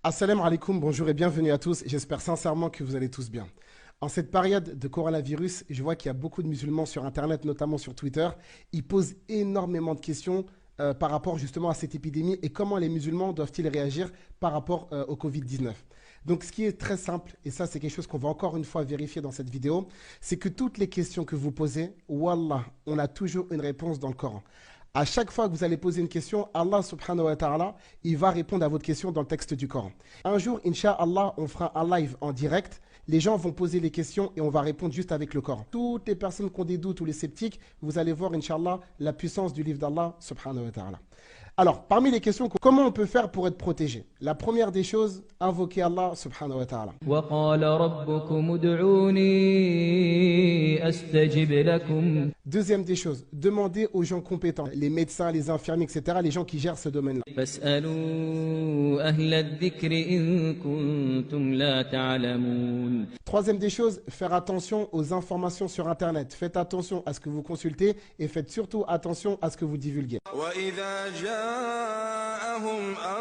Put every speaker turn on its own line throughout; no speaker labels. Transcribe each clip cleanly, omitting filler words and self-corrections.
Assalamu alaikum, bonjour et bienvenue à tous. J'espère sincèrement que vous allez tous bien. En cette période de coronavirus, je vois qu'il y a beaucoup de musulmans sur Internet, notamment sur Twitter. Ils posent énormément de questions par rapport justement à cette épidémie et comment les musulmans doivent-ils réagir par rapport au Covid-19. Donc ce qui est très simple, et ça c'est quelque chose qu'on va encore une fois vérifier dans cette vidéo, c'est que toutes les questions que vous posez, Wallah, on a toujours une réponse dans le Coran. À chaque fois que vous allez poser une question, Allah subhanahu wa ta'ala, il va répondre à votre question dans le texte du Coran. Un jour, Inch'Allah, on fera un live en direct. Les gens vont poser les questions et on va répondre juste avec le Coran. Toutes les personnes qui ont des doutes ou les sceptiques, vous allez voir, Inch'Allah, la puissance du livre d'Allah subhanahu wa ta'ala. Alors, parmi les questions, comment on peut faire pour être protégé? La première des choses, invoquer Allah subhanahu wa ta'ala.
وقال ربكم ادعوني أستجب لكم.
Deuxième des choses, demander aux gens compétents, les médecins, les infirmiers, etc., les gens qui gèrent ce domaine-là.
فاسألوا أهل الذكر إن كنتم لا تعلمون.
Troisième des choses, faire attention aux informations sur Internet. Faites attention à ce que vous consultez et faites surtout attention à ce que vous divulguez.
وإذا جاءهم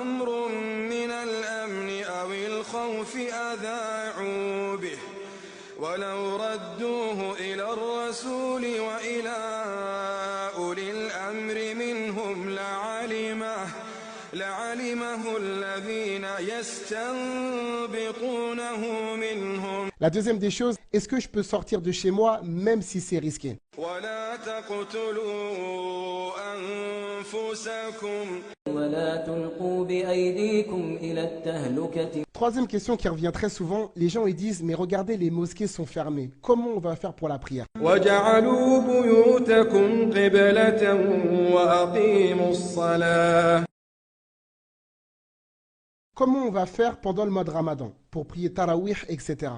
أمر من الأمن أو الخوف أذاعوا به ولو ردوه إلى الرسول وإلى أولي الأمر منهم لعلمه الذين يستنبطونه منهم.
La deuxième des choses, est-ce que je peux sortir de chez moi même si c'est risqué?
ولا تقتلوا أنفسكم.
ولا تلقوا بأيديكم إلى التهلكة.
Troisième question qui revient très souvent, les gens ils disent mais regardez les mosquées sont fermées, comment on va faire pour la prière?
وَجَعَلُوا بُيُوتَكُمْ قِبْلَةً وَأَقِيمُوا الصَّلَاةَ.
Comment on va faire pendant le mois de Ramadan pour prier Tarawih, etc.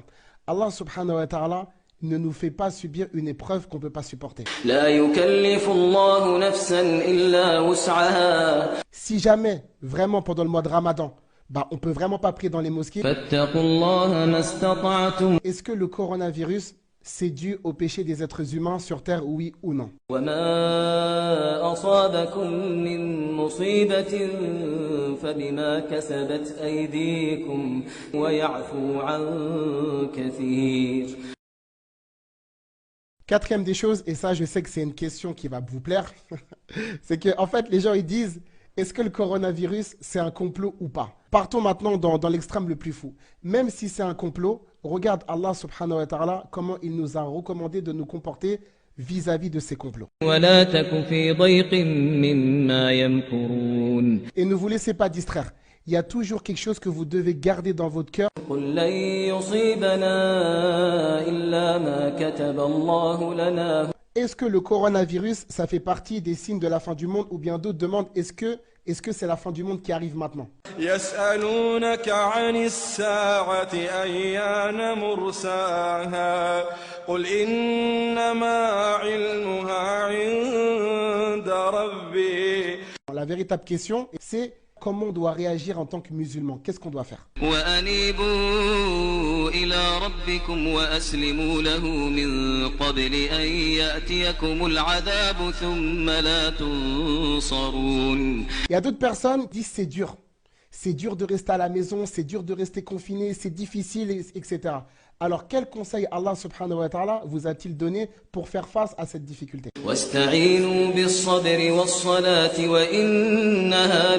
Allah subhanahu wa ta'ala ne nous fait pas subir une épreuve qu'on ne peut pas supporter.
لا يكلف الله نفسا إلا وسعها.
Si jamais, vraiment pendant le mois de Ramadan, on ne peut vraiment pas prier dans les mosquées,
فاتقوا الله ما استطعتم.
est-ce que le coronavirus, c'est dû au péché des êtres humains sur Terre, oui ou non?
وما أصابكم من مصيبة فبما كسبت أيديكم ويعفو عن كثير.
Quatrième des choses, et ça je sais que c'est une question qui va vous plaire, c'est que en fait les gens ils disent, est-ce que le coronavirus c'est un complot ou pas? Partons maintenant dans l'extrême le plus fou. Même si c'est un complot, regarde Allah subhanahu wa ta'ala comment il nous a recommandé de nous comporter vis-à-vis de ces complots.
ولا تك في ضيق مما يمكرون.
Et ne vous laissez pas distraire. Il y a toujours quelque chose que vous devez garder dans votre cœur.
قل لن يصيبنا إلا ما كتب الله لنا.
Est-ce que le coronavirus, ça fait partie des signes de la fin du monde? Ou bien d'autres demandent, est-ce que c'est la fin du monde qui arrive maintenant?
يسألونك عن الساعة أيان مرساها قل إنما علمها عند ربي.
La véritable question, c'est comment on doit réagir en tant que musulman. Qu'est-ce qu'on doit faire?
وأنيبوا إلى ربكم وأسلموا له من قبل أن يأتيكم العذاب ثم لا تنصرون.
Il y a d'autres personnes qui disent c'est dur. C'est dur de rester à la maison, c'est dur de rester confiné, c'est difficile, etc. Alors, quel conseil Allah subhanahu wa ta'ala vous a-t-il donné pour faire face à cette difficulté?
واستعينوا بالصبر والصلاة وإنها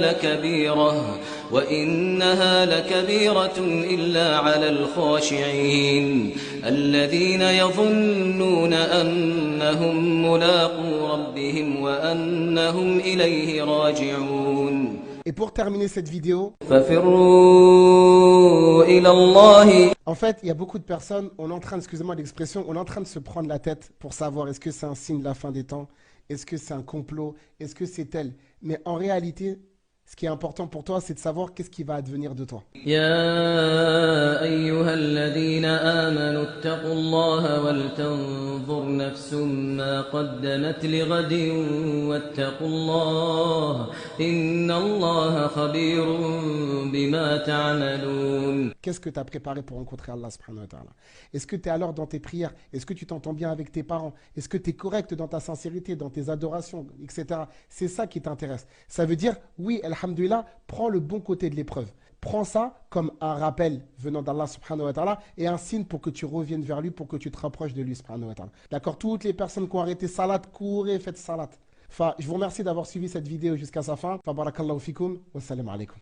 لكبيرة إلا على الخاشعين الذين يظنون أنهم ملاقو ربهم وأنهم إليه راجعون.
Et pour terminer cette vidéo,
ففروا إلى الله.
En fait, il y a beaucoup de personnes, on est en train, excusez-moi l'expression, on est en train de se prendre la tête pour savoir est-ce que c'est un signe de la fin des temps, est-ce que c'est un complot, est-ce que c'est tel. Mais en réalité, ce qui est important pour toi, c'est de savoir qu'est-ce qui va advenir de toi.
يا أيها الذين آمنوا اتقوا الله ولتنظر نفس ما قدمت لغد واتقوا الله إن الله خبير بما تعملون.
Qu'est-ce que tu as préparé pour rencontrer Allah subhanahu wa ta'ala? Est-ce que tu es alors dans tes prières? Est-ce que tu t'entends bien avec tes parents? Est-ce que tu es correct dans ta sincérité, dans tes adorations, etc. C'est ça qui t'intéresse. Ça veut dire, oui, alhamdoulilah, prends le bon côté de l'épreuve. prends ça comme un rappel venant d'Allah subhanahu wa ta'ala et un signe pour que tu reviennes vers lui, pour que tu te rapproches de lui subhanahu wa ta'ala. D'accord, toutes les personnes qui ont arrêté salat, courez, faites salat. Je vous remercie d'avoir suivi cette vidéo jusqu'à sa fin. Barakallahu fikum, wassalamu alaikum.